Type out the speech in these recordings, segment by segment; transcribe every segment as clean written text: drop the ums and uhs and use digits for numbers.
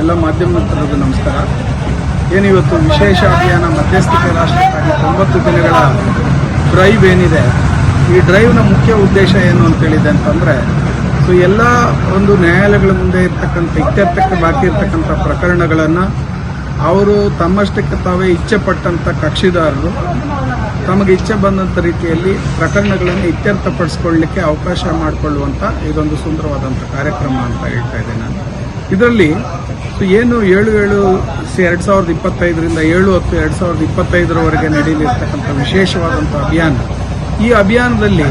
ಎಲ್ಲ ಮಾಧ್ಯಮ ಮಿತ್ರರಿಗೂ ನಮಸ್ಕಾರ. ಏನಿವತ್ತು ವಿಶೇಷ ಅಭಿಯಾನ ಮಧ್ಯಸ್ಥಿಕೆ ರಾಷ್ಟ್ರಕ್ಕಾಗಿ 90 ದಿನಗಳ ಡ್ರೈವ್ ಏನಿದೆ, ಈ ಡ್ರೈವ್ನ ಮುಖ್ಯ ಉದ್ದೇಶ ಏನು ಅಂತೇಳಿದೆ ಅಂತಂದರೆ, ಸೊ ಎಲ್ಲ ಒಂದು ನ್ಯಾಯಾಲಯಗಳ ಮುಂದೆ ಇರ್ತಕ್ಕಂಥ ಇತ್ಯರ್ಥಕ್ಕೆ ಬಾಕಿ ಇರ್ತಕ್ಕಂಥ ಪ್ರಕರಣಗಳನ್ನು ಅವರು ತಮ್ಮಷ್ಟಕ್ಕೆ ತಾವೇ ಇಚ್ಛೆ ಪಟ್ಟಂಥ ಕಕ್ಷಿದಾರರು ತಮಗೆ ಇಚ್ಛೆ ಬಂದಂಥ ರೀತಿಯಲ್ಲಿ ಪ್ರಕರಣಗಳನ್ನು ಇತ್ಯರ್ಥಪಡಿಸ್ಕೊಳ್ಳಲಿಕ್ಕೆ ಅವಕಾಶ ಮಾಡಿಕೊಳ್ಳುವಂಥ ಇದೊಂದು ಸುಂದರವಾದಂಥ ಕಾರ್ಯಕ್ರಮ ಅಂತ ಹೇಳ್ತಾ ಇದ್ದೇನೆ ನಾನು. ಇದರಲ್ಲಿ ಏನು 7/7/2025ರಿಂದ 7/10/2025 ನಡೆಯಲಿರ್ತಕ್ಕಂಥ ವಿಶೇಷವಾದಂಥ ಅಭಿಯಾನ. ಈ ಅಭಿಯಾನದಲ್ಲಿ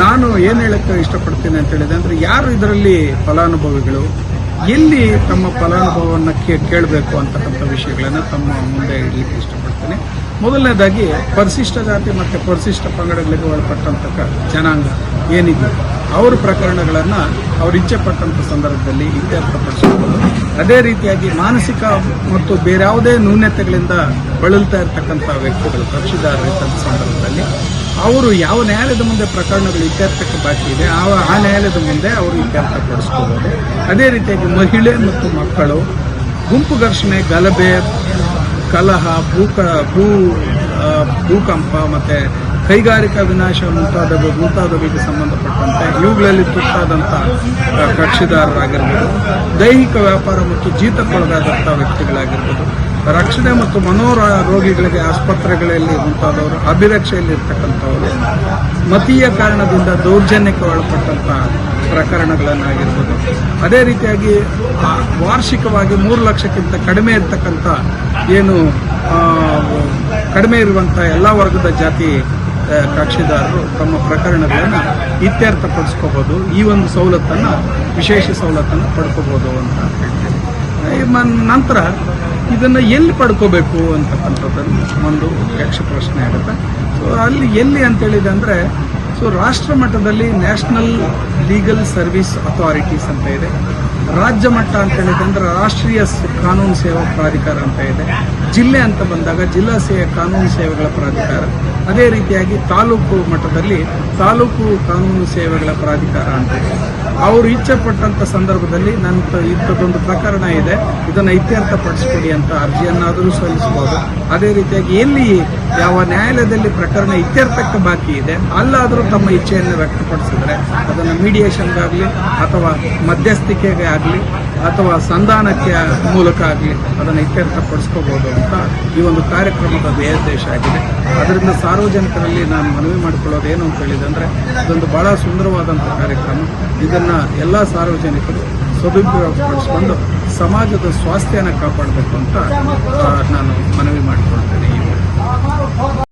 ನಾನು ಏನು ಹೇಳಕ್ಕೆ ಇಷ್ಟಪಡ್ತೀನಿ ಅಂತ ಹೇಳಿದೆ ಅಂದರೆ, ಯಾರು ಇದರಲ್ಲಿ ಫಲಾನುಭವಿಗಳು, ಎಲ್ಲಿ ತಮ್ಮ ಫಲಾನುಭವವನ್ನು ಕೇಳಬೇಕು ಅಂತಕ್ಕಂಥ ವಿಷಯಗಳನ್ನು ತಮ್ಮ ಮುಂದೆ ಇಡಲಿಕ್ಕೆ ಇಷ್ಟಪಡ್ತೇನೆ. ಮೊದಲನೇದಾಗಿ ಪರಿಶಿಷ್ಟ ಜಾತಿ ಮತ್ತು ಪರಿಶಿಷ್ಟ ಪಂಗಡಗಳಿಗೆ ಒಳಪಟ್ಟಂಥ ಜನಾಂಗ ಏನಿದೆ, ಅವರ ಪ್ರಕರಣಗಳನ್ನು ಅವ್ರು ಇಚ್ಛೆ ಪಟ್ಟಂಥ ಸಂದರ್ಭದಲ್ಲಿ ಇತ್ಯರ್ಥಪಡಿಸಬಹುದು. ಅದೇ ರೀತಿಯಾಗಿ ಮಾನಸಿಕ ಮತ್ತು ಬೇರೆ ಯಾವುದೇ ನ್ಯೂನತೆಗಳಿಂದ ಬಳಲ್ತಾ ಇರತಕ್ಕಂಥ ವ್ಯಕ್ತಿಗಳು ಕಕ್ಷಿದಾರರು ಇದ್ದಂಥ ಸಂದರ್ಭದಲ್ಲಿ ಅವರು ಯಾವ ನ್ಯಾಯಾಲಯದ ಮುಂದೆ ಪ್ರಕರಣಗಳು ಇತ್ಯರ್ಥಕ್ಕೆ ಬಾಕಿ ಇದೆ ಆ ನ್ಯಾಯಾಲಯದ ಮುಂದೆ ಅವರು ಇತ್ಯರ್ಥಪಡಿಸ್ಕೋಬಹುದು. ಅದೇ ರೀತಿಯಾಗಿ ಮಹಿಳೆ ಮತ್ತು ಮಕ್ಕಳು, ಗುಂಪು ಘರ್ಷಣೆ, ಗಲಭೆ, ಕಲಹ, ಭೂಕಂಪ ಮತ್ತು ಕೈಗಾರಿಕಾ ವಿನಾಶ ಮುಂತಾದವುಗಳಿಗೆ ಸಂಬಂಧಪಟ್ಟಂತೆ ಇವುಗಳಲ್ಲಿ ತುತ್ತಾದಂಥ ಕಕ್ಷಿದಾರರಾಗಿರ್ಬೋದು, ದೈಹಿಕ ವ್ಯಾಪಾರ ಮತ್ತು ಜೀತಕ್ಕೊಳಗಾದಂಥ ವ್ಯಕ್ತಿಗಳಾಗಿರ್ಬೋದು, ರಕ್ಷಣೆ ಮತ್ತು ರೋಗಿಗಳಿಗೆ ಆಸ್ಪತ್ರೆಗಳಲ್ಲಿ ಮುಂತಾದವರು, ಅಭಿರಕ್ಷೆಯಲ್ಲಿ ಇರ್ತಕ್ಕಂಥವರು, ಮತೀಯ ಕಾರಣದಿಂದ ದೌರ್ಜನ್ಯಕ್ಕೆ ಒಳಪಟ್ಟಂಥ ಪ್ರಕರಣಗಳನ್ನಾಗಿರ್ಬೋದು. ಅದೇ ರೀತಿಯಾಗಿ ವಾರ್ಷಿಕವಾಗಿ 3 ಲಕ್ಷಕ್ಕಿಂತ ಕಡಿಮೆ ಇರ್ತಕ್ಕಂಥ ಕಡಿಮೆ ಇರುವಂಥ ಎಲ್ಲ ವರ್ಗದ ಜಾತಿ ಕಕ್ಷಿದಾರರು ತಮ್ಮ ಪ್ರಕರಣಗಳನ್ನು ಇತ್ಯರ್ಥಪಡಿಸ್ಕೋಬೋದು. ಈ ಒಂದು ಸವಲತ್ತನ್ನು, ವಿಶೇಷ ಸವಲತ್ತನ್ನು ಪಡ್ಕೋಬೋದು ಅಂತ ಹೇಳ್ತೀನಿ. ನಂತರ ಇದನ್ನು ಎಲ್ಲಿ ಪಡ್ಕೋಬೇಕು ಅಂತಕ್ಕಂಥದ್ದನ್ನು ಒಂದು ಯಕ್ಷ ಪ್ರಶ್ನೆ ಆಗುತ್ತೆ. ಸೊ ಅಲ್ಲಿ ಎಲ್ಲಿ ಅಂತೇಳಿದೆ ಅಂದರೆ, ಸೊ ರಾಷ್ಟ್ರ ಮಟ್ಟದಲ್ಲಿ ನ್ಯಾಷನಲ್ ಲೀಗಲ್ ಸರ್ವಿಸ್ ಅಥಾರಿಟೀಸ್ ಅಂತ ಇದೆ. ರಾಜ್ಯ ಮಟ್ಟ ಅಂತ ಹೇಳಿದೆ ಅಂದರೆ ರಾಷ್ಟ್ರೀಯ ಕಾನೂನು ಸೇವಾ ಪ್ರಾಧಿಕಾರ ಅಂತ ಇದೆ. ಜಿಲ್ಲೆ ಅಂತ ಬಂದಾಗ ಜಿಲ್ಲಾ ಕಾನೂನು ಸೇವೆಗಳ ಪ್ರಾಧಿಕಾರ. ಅದೇ ರೀತಿಯಾಗಿ ತಾಲೂಕು ಮಟ್ಟದಲ್ಲಿ ತಾಲೂಕು ಕಾನೂನು ಸೇವೆಗಳ ಪ್ರಾಧಿಕಾರ ಅಂತ ಇದೆ. ಅವರು ಇಚ್ಛೆ ಪಟ್ಟಂಥ ಸಂದರ್ಭದಲ್ಲಿ ಇಂಥದ್ದೊಂದು ಪ್ರಕರಣ ಇದೆ, ಇದನ್ನು ಇತ್ಯರ್ಥಪಡಿಸ್ಕೊಡಿ ಅಂತ ಅರ್ಜಿಯನ್ನಾದರೂ ಸಲ್ಲಿಸಬಹುದು. ಅದೇ ರೀತಿಯಾಗಿ ಎಲ್ಲಿ ಯಾವ ನ್ಯಾಯಾಲಯದಲ್ಲಿ ಪ್ರಕರಣ ಇತ್ಯರ್ಥಕ್ಕೆ ಬಾಕಿ ಇದೆ ಅಲ್ಲಾದರೂ ತಮ್ಮ ಇಚ್ಛೆಯನ್ನು ವ್ಯಕ್ತಪಡಿಸಿದರೆ ಅದನ್ನು ಮೀಡಿಯೇಷನ್ಗಾಗಲಿ ಅಥವಾ ಮಧ್ಯಸ್ಥಿಕೆಗೆ ಆಗಲಿ ಅಥವಾ ಸಂಧಾನಕ್ಕೆ ಮೂಲಕ ಆಗಲಿ ಅದನ್ನು ಇತ್ಯರ್ಥಪಡಿಸ್ಕೋಬಹುದು ಅಂತ ಈ ಒಂದು ಕಾರ್ಯಕ್ರಮದ ಧ್ಯೇಯೋದ್ದೇಶ ಆಗಿದೆ. ಅದರಿಂದ ಸಾರ್ವಜನಿಕರಲ್ಲಿ ನಾನು ಮನವಿ ಮಾಡಿಕೊಳ್ಳೋದು ಏನು ಅಂತ ಹೇಳಿದೆ ಅಂದರೆ, ಇದೊಂದು ಬಹಳ ಸುಂದರವಾದಂಥ ಕಾರ್ಯಕ್ರಮ. ಇದನ್ನು ಎಲ್ಲ ಸಾರ್ವಜನಿಕರು ಸದುಪಯೋಗಪಡಿಸಿಕೊಂಡು ಸಮಾಜದ ಸ್ವಾಸ್ಥ್ಯನ ಕಾಪಾಡಬೇಕು ಅಂತ ನಾನು ಮನವಿ ಮಾಡಿಕೊಳ್ಳೋದು.